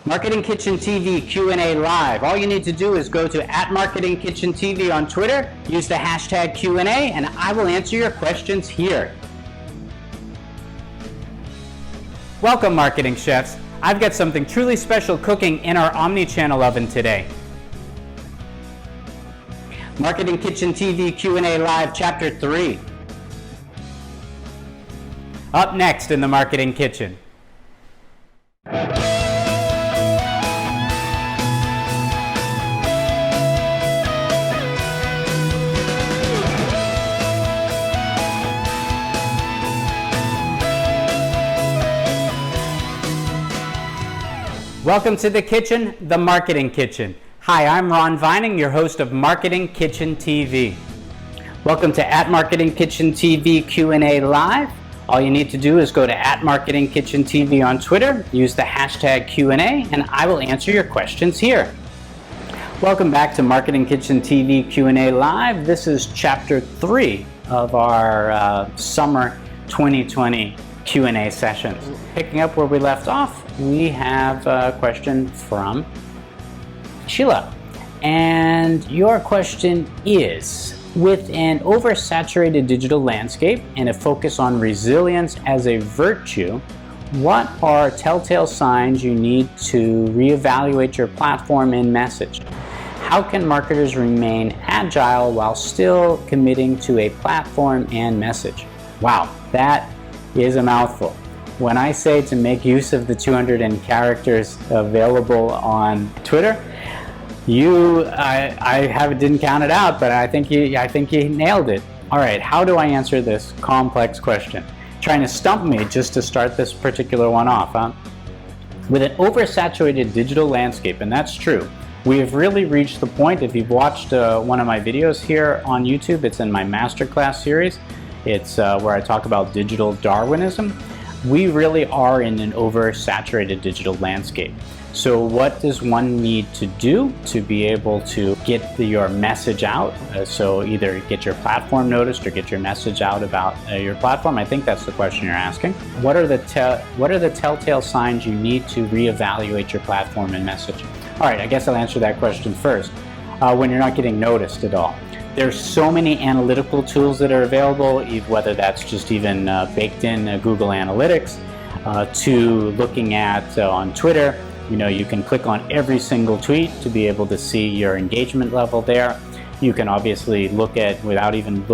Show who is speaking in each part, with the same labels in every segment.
Speaker 1: Marketing Kitchen TV Q&A Live. All you need to do is go to @MarketingKitchenTV on Twitter, use the hashtag Q&A, and I will answer your questions here. Welcome, marketing chefs. I've got something truly special cooking in our Omni-Channel oven today. Marketing Kitchen TV Q&A Live Chapter 3. Up next in the Marketing Kitchen. Welcome to the kitchen, the Marketing Kitchen. Hi, I'm Ron Vining, your host of Marketing Kitchen TV. Welcome to @MarketingKitchenTV Q&A Live. All you need to do is go to @MarketingKitchenTV on Twitter, use the hashtag Q&A, and I will answer your questions here. Welcome back to Marketing Kitchen TV Q&A Live. This is Chapter 3 of our Summer 2020 Q&A sessions. Picking up where we left off, we have a question from Sheila. And your question is, with an oversaturated digital landscape and a focus on resilience as a virtue, what are telltale signs you need to reevaluate your platform and message? How can marketers remain agile while still committing to a platform and message? Wow, that is a mouthful. When I say to make use of the 200 characters available on Twitter, I didn't count it out, but I think you nailed it. All right, how do I answer this complex question? Trying to stump me just to start this particular one off, huh? With an oversaturated digital landscape, and that's true. We have really reached the point, if you've watched one of my videos here on YouTube, it's in my masterclass series. It's where I talk about digital Darwinism. We really are in an oversaturated digital landscape. So what does one need to do to be able to get your message out? So either get your platform noticed or get your message out about your platform. I think that's the question you're asking. What are the telltale signs you need to reevaluate your platform and message? All right, I guess I'll answer that question first. When you're not getting noticed at all. There's so many analytical tools that are available, whether that's just even baked in Google Analytics, to looking at on Twitter. You know, you can click on every single tweet to be able to see your engagement level there. You can obviously look at, without even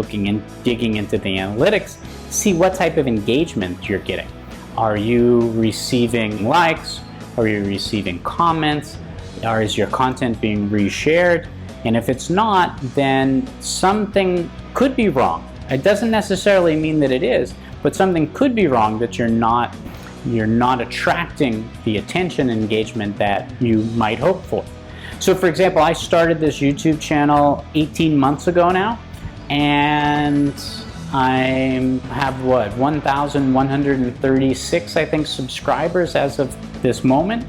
Speaker 1: digging into the analytics, see what type of engagement you're getting. Are you receiving likes? Are you receiving comments? Or is your content being reshared? And if it's not, then something could be wrong. It doesn't necessarily mean that it is, but something could be wrong, that you're not attracting the attention and engagement that you might hope for. So for example, I started this YouTube channel 18 months ago now, and I have 1,136, I think, subscribers as of this moment.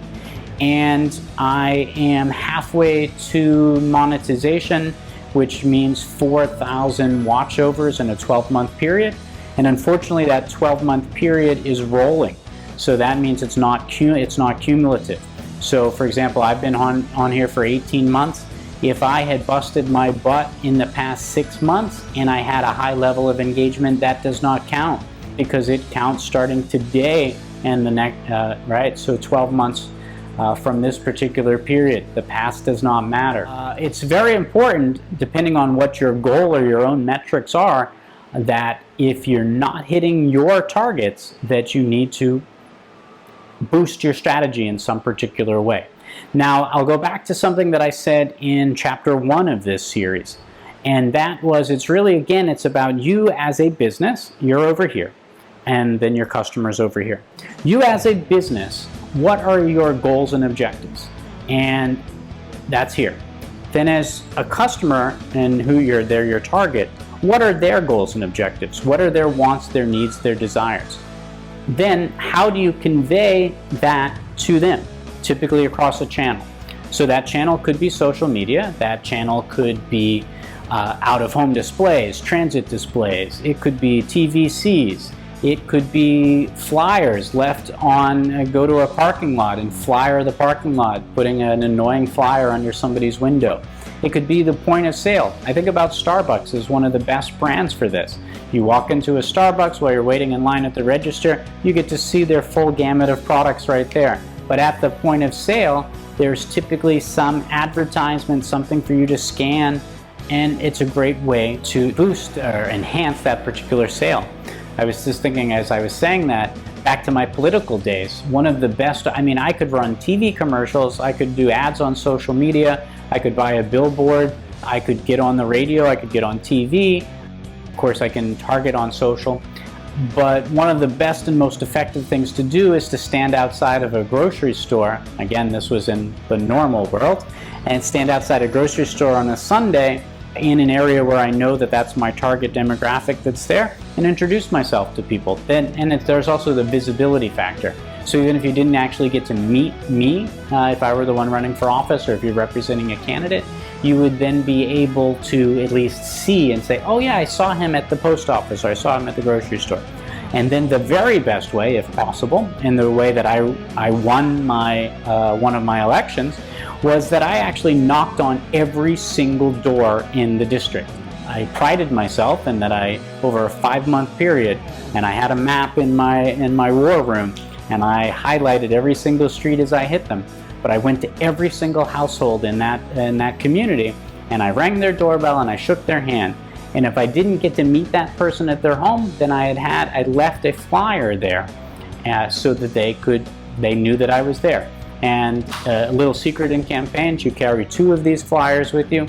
Speaker 1: And I am halfway to monetization, which means 4,000 watchovers in a 12-month period. And unfortunately, that 12-month period is rolling. So that means it's not cumulative. So for example, I've been on here for 18 months. If I had busted my butt in the past 6 months and I had a high level of engagement, that does not count, because it counts starting today and the next, right? So 12 months from this particular period. The past does not matter. It's very important, depending on what your goal or your own metrics are, that if you're not hitting your targets, that you need to boost your strategy in some particular way. Now, I'll go back to something that I said in Chapter 1 of this series, and that was, it's about you as a business. You're over here, and then your customers over here. You as a business, what are your goals and objectives? And that's here. Then as a customer, and they're your target, what are their goals and objectives? What are their wants, their needs, their desires? Then how do you convey that to them, typically across a channel? So that channel could be social media, that channel could be out-of-home displays, transit displays, it could be TVCs, It could be flyers left on, go to a parking lot and flyer the parking lot, putting an annoying flyer under somebody's window. It could be the point of sale. I think about Starbucks as one of the best brands for this. You walk into a Starbucks while you're waiting in line at the register, you get to see their full gamut of products right there. But at the point of sale, there's typically some advertisement, something for you to scan, and it's a great way to boost or enhance that particular sale. I was just thinking as I was saying that, back to my political days, one of the best, I could run TV commercials, I could do ads on social media, I could buy a billboard, I could get on the radio, I could get on TV, of course I can target on social, but one of the best and most effective things to do is to stand outside of a grocery store, again this was in the normal world, and stand outside a grocery store on a Sunday in an area where I know that that's my target demographic that's there, and introduce myself to people. There's also the visibility factor. So even if you didn't actually get to meet me, if I were the one running for office, or if you're representing a candidate, you would then be able to at least see and say, oh yeah, I saw him at the post office, or I saw him at the grocery store. And then the very best way, if possible, and the way that I won my one of my elections, was that I actually knocked on every single door in the district. I prided myself in that over a 5-month period, and I had a map in my war room, and I highlighted every single street as I hit them. But I went to every single household in that community, and I rang their doorbell and I shook their hand. And if I didn't get to meet that person at their home, then I left a flyer there, so that they knew that I was there. And a little secret in campaigns, you carry 2 of these flyers with you.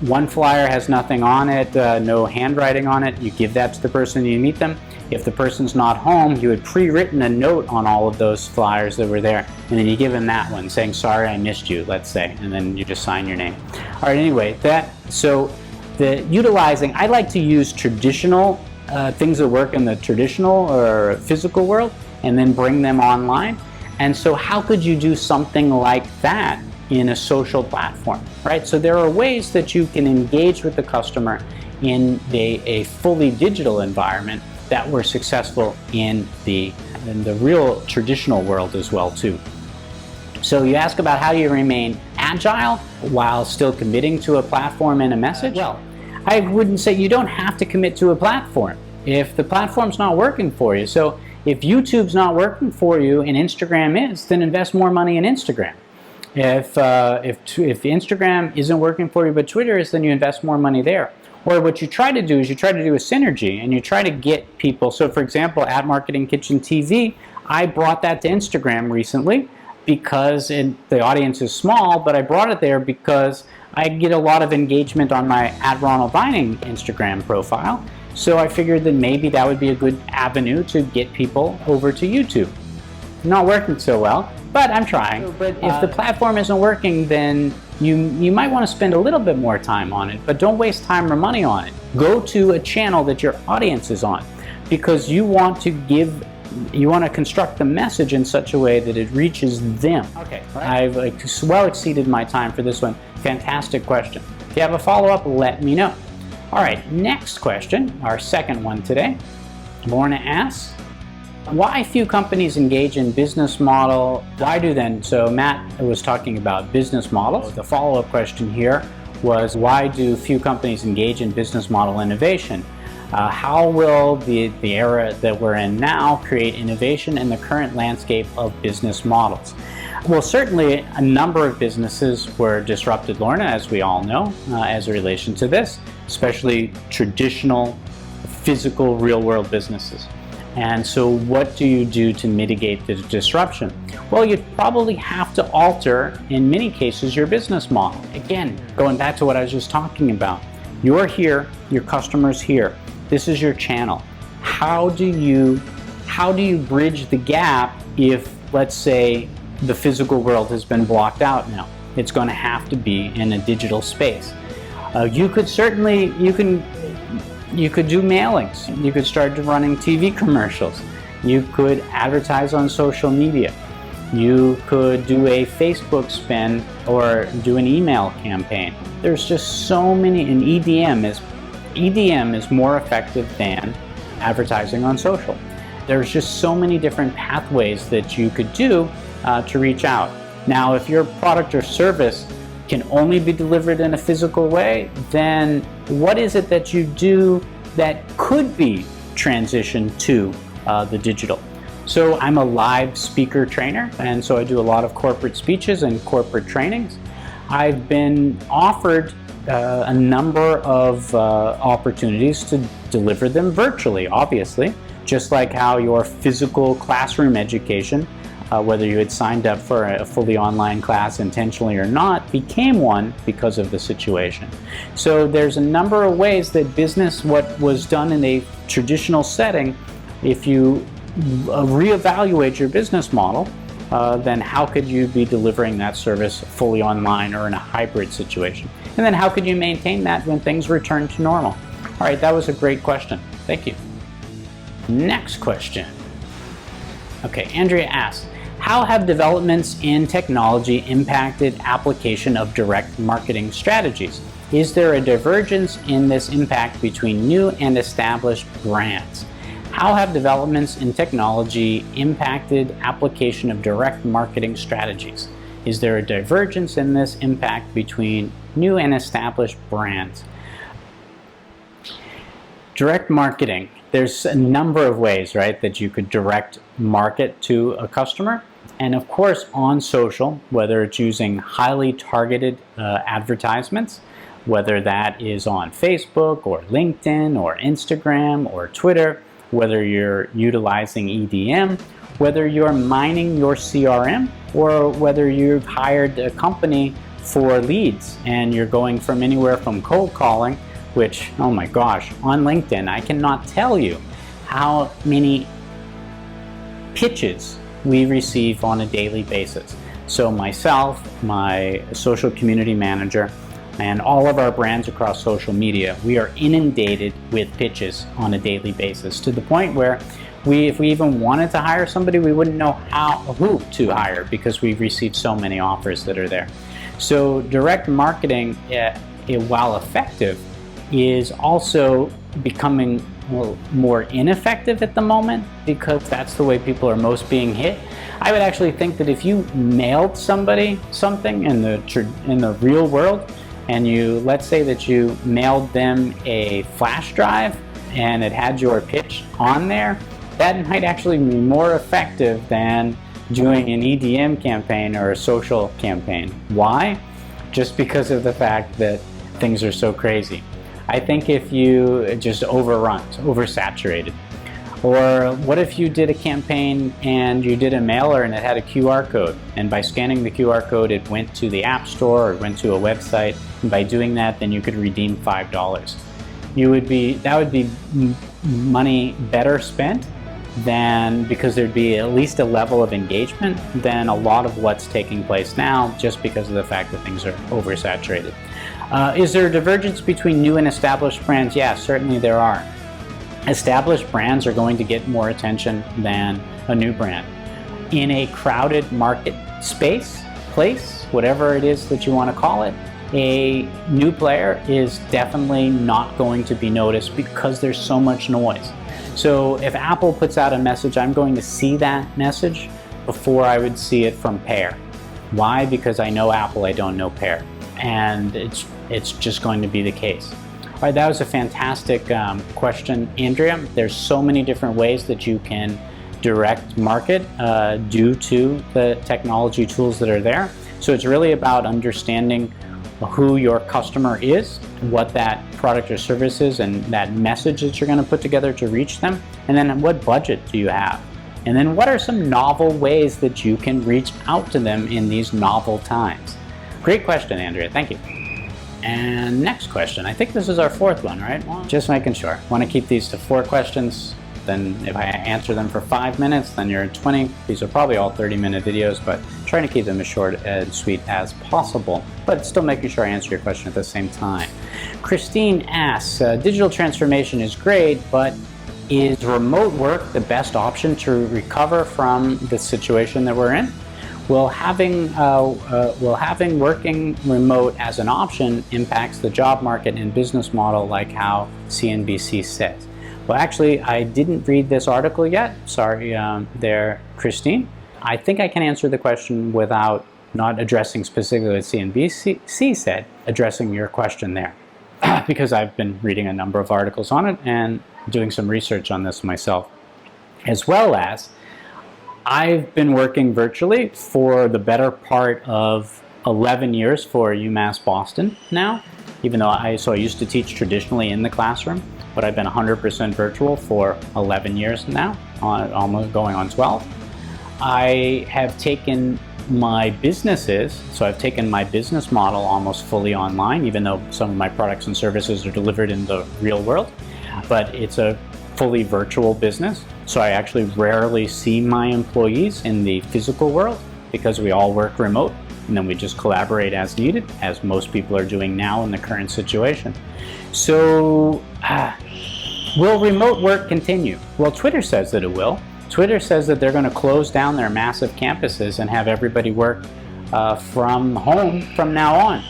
Speaker 1: One flyer has nothing on it, no handwriting on it. You give that to the person you meet them. If the person's not home, you had pre-written a note on all of those flyers that were there, and then you give them that one saying, sorry, I missed you, let's say, and then you just sign your name. All right, anyway, I like to use traditional things that work in the traditional or physical world and then bring them online. And so how could you do something like that in a social platform, right? So there are ways that you can engage with the customer in a fully digital environment that were successful in the real traditional world as well too. So you ask about how do you remain agile while still committing to a platform and a message? Well, I wouldn't say you don't have to commit to a platform if the platform's not working for you. So if YouTube's not working for you and Instagram is, then invest more money in Instagram. If Instagram isn't working for you but Twitter is, then you invest more money there. Or what you try to do is you try to do a synergy and you try to get people. So for example, at MarketingKitchen TV, I brought that to Instagram recently because the audience is small, but I brought it there because I get a lot of engagement on my @RonaldVining Instagram profile. So I figured that maybe that would be a good avenue to get people over to YouTube. Not working so well, but I'm trying. But if the platform isn't working, then you might want to spend a little bit more time on it, but don't waste time or money on it. Go to a channel that your audience is on, because you want to construct the message in such a way that it reaches them. Okay, right. I've well exceeded my time for this one. Fantastic question. If you have a follow-up, let me know. All right, next question, our second one today. Lorna asks, why few companies engage in business model? Why do then? So Matt was talking about business models. The follow-up question here was, why do few companies engage in business model innovation? How will the era that we're in now create innovation in the current landscape of business models? Well, certainly a number of businesses were disrupted, Lorna, as we all know, as a relation to this, especially traditional, physical, real-world businesses. And so what do you do to mitigate the disruption? Well, you'd probably have to alter, in many cases, your business model. Again, going back to what I was just talking about, you're here, your customer's here. This is your channel. How do you bridge the gap if, let's say, the physical world has been blocked out now? It's going to have to be in a digital space. You could do mailings. You could start running TV commercials. You could advertise on social media. You could do a Facebook spin or do an email campaign. There's just so many, and EDM is more effective than advertising on social. There's just so many different pathways that you could do to reach out. Now, if your product or service can only be delivered in a physical way, then what is it that you do that could be transitioned to the digital? So I'm a live speaker trainer, and so I do a lot of corporate speeches and corporate trainings. I've been offered a number of opportunities to deliver them virtually, obviously, just like how your physical classroom education, whether you had signed up for a fully online class intentionally or not, became one because of the situation. So there's a number of ways that business, what was done in a traditional setting, if you reevaluate your business model, then how could you be delivering that service fully online or in a hybrid situation? And then how could you maintain that when things return to normal? All right, that was a great question. Thank you. Next question. Okay, Andrea asks, how have developments in technology impacted application of direct marketing strategies? Is there a divergence in this impact between new and established brands? How have developments in technology impacted application of direct marketing strategies? Is there a divergence in this impact between new and established brands? Direct marketing. There's a number of ways, right, that you could direct market to a customer. And of course, on social, whether it's using highly targeted advertisements, whether that is on Facebook or LinkedIn or Instagram or Twitter, whether you're utilizing EDM, whether you're mining your CRM, or whether you've hired a company for leads and you're going from anywhere from cold calling, which, oh my gosh, on LinkedIn, I cannot tell you how many pitches we receive on a daily basis. So myself, my social community manager, and all of our brands across social media, we are inundated with pitches on a daily basis, to the point where if we even wanted to hire somebody, we wouldn't know who to hire because we've received so many offers that are there. So direct marketing, while effective, is also becoming more ineffective at the moment because that's the way people are most being hit. I would actually think that if you mailed somebody something in the real world, and let's say that you mailed them a flash drive and it had your pitch on there, that might actually be more effective than doing an EDM campaign or a social campaign. Why? Just because of the fact that things are so crazy. I think if you just oversaturated. Or what if you did a campaign and you did a mailer and it had a QR code, and by scanning the QR code it went to the App Store or went to a website, and by doing that then you could redeem $5. That would be money better spent than, because there'd be at least a level of engagement than a lot of what's taking place now, just because of the fact that things are oversaturated. Is there a divergence between new and established brands? Yeah, certainly there are. Established brands are going to get more attention than a new brand. In a crowded market place, whatever it is that you want to call it, a new player is definitely not going to be noticed because there's so much noise. So if Apple puts out a message, I'm going to see that message before I would see it from Pear. Why? Because I know Apple, I don't know Pear. And it's just going to be the case. All right, that was a fantastic question, Andrea. There's so many different ways that you can direct market due to the technology tools that are there. So it's really about understanding who your customer is, what that product or service is, and that message that you're going to put together to reach them, and then what budget do you have? And then what are some novel ways that you can reach out to them in these novel times? Great question, Andrea. Thank you. And next question. I think this is our fourth one, right? Well, just making sure. Want to keep these to 4 questions. Then if I answer them for 5 minutes, then you're at 20. These are probably all 30-minute videos, but trying to keep them as short and sweet as possible, but still making sure I answer your question at the same time. Christine asks, digital transformation is great, but is remote work the best option to recover from the situation that we're in? Will having working remote as an option impacts the job market and business model like how CNBC says? Well, actually, I didn't read this article yet. Sorry there, Christine. I think I can answer the question without not addressing specifically what CNBC said, addressing your question there. Because I've been reading a number of articles on it and doing some research on this myself. As well as, I've been working virtually for the better part of 11 years for UMass Boston now, even though I used to teach traditionally in the classroom, but I've been 100% virtual for 11 years now, almost going on 12. I have taken my businesses, so I've taken my business model almost fully online, even though some of my products and services are delivered in the real world, but it's a fully virtual business. So I actually rarely see my employees in the physical world because we all work remote, and then we just collaborate as needed, as most people are doing now in the current situation. So will remote work continue? Well, Twitter says that it will. Twitter says that they're going to close down their massive campuses and have everybody work from home from now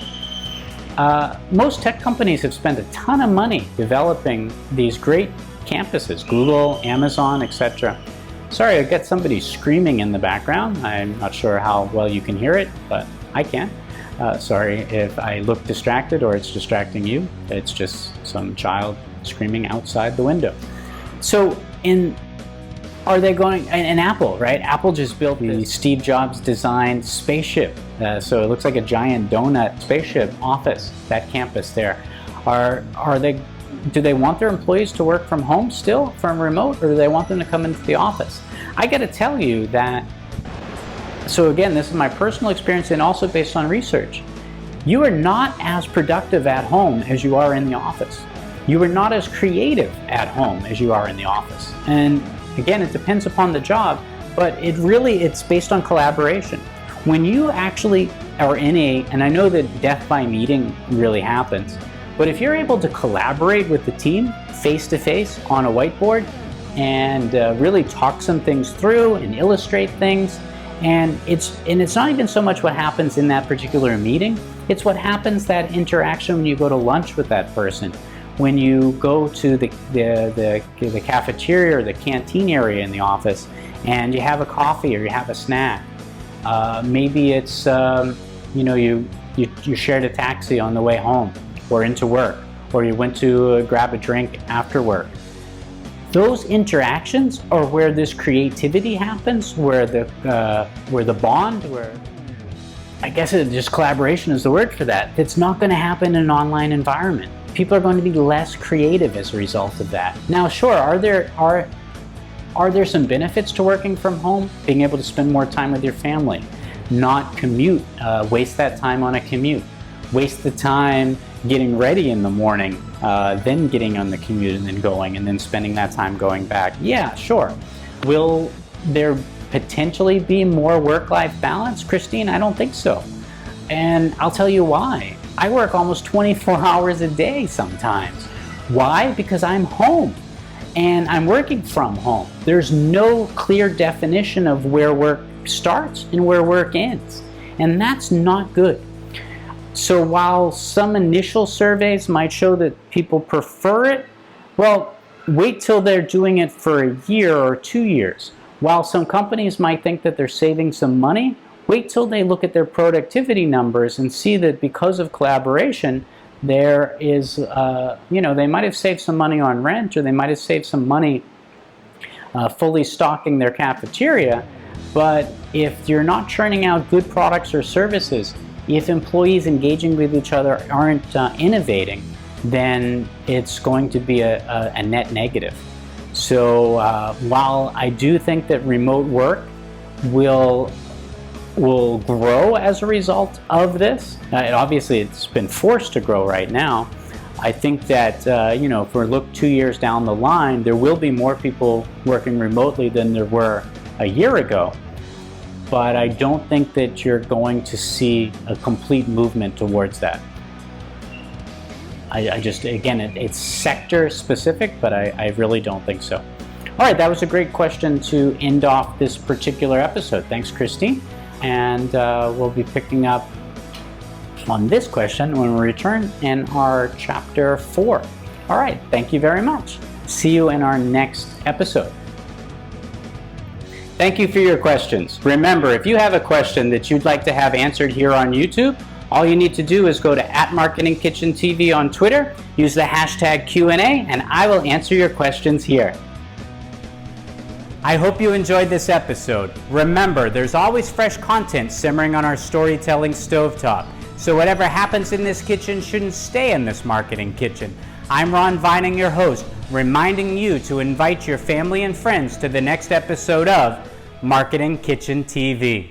Speaker 1: on. Most tech companies have spent a ton of money developing these great campuses, Google, Amazon, etc. Sorry, I got somebody screaming in the background. I'm not sure how well you can hear it, but I can. Sorry if I look distracted or it's distracting you. It's just some child screaming outside the window. So are they going, and Apple, right? Apple just built the Steve Jobs designed spaceship. So it looks like a giant donut spaceship office, that campus there. Do they want their employees to work from home still, from remote, or do they want them to come into the office? I gotta tell you that, so again, this is my personal experience and also based on research. You are not as productive at home as you are in the office. You are not as creative at home as you are in the office. And again, it depends upon the job, but it's based on collaboration. When you actually are and I know that death by meeting really happens, but if you're able to collaborate with the team face-to-face on a whiteboard and really talk some things through and illustrate things, and it's not even so much what happens in that particular meeting, it's what happens, that interaction when you go to lunch with that person, when you go to the cafeteria or the canteen area in the office and you have a coffee or you have a snack. Maybe it's you shared a taxi on the way home or into work, or you went to grab a drink after work. Those interactions are where this creativity happens, where the bond, where I guess just collaboration is the word for that. It's not going to happen in an online environment. People are going to be less creative as a result of that. Now, sure, are there some benefits to working from home? Being able to spend more time with your family, not commute, waste that time on a commute, waste the time getting ready in the morning, then getting on the commute and then going, and then spending that time going back. Yeah, sure. Will there potentially be more work-life balance? Christine, I don't think so. And I'll tell you why. I work almost 24 hours a day sometimes. Why? Because I'm home and I'm working from home. There's no clear definition of where work starts and where work ends. And that's not good. So while some initial surveys might show that people prefer it, well, wait till they're doing it for a year or 2 years. While some companies might think that they're saving some money, wait till they look at their productivity numbers and see that because of collaboration, there is, they might have saved some money on rent, or they might have saved some money fully stocking their cafeteria. But if you're not churning out good products or services, if employees engaging with each other aren't innovating, then it's going to be a net negative. So while I do think that remote work will grow as a result of this, obviously it's been forced to grow right now, I think that if we look 2 years down the line, there will be more people working remotely than there were a year ago. But I don't think that you're going to see a complete movement towards that. It's sector specific, but I really don't think so. All right, that was a great question to end off this particular episode. Thanks, Christine. And we'll be picking up on this question when we return in our chapter 4. All right, thank you very much. See you in our next episode. Thank you for your questions. Remember, if you have a question that you'd like to have answered here on YouTube, all you need to do is go to @MarketingKitchenTV on Twitter, use the hashtag Q&A, and I will answer your questions here. I hope you enjoyed this episode. Remember, there's always fresh content simmering on our storytelling stovetop. So whatever happens in this kitchen shouldn't stay in this marketing kitchen. I'm Ron Vining, your host, reminding you to invite your family and friends to the next episode of Marketing Kitchen TV.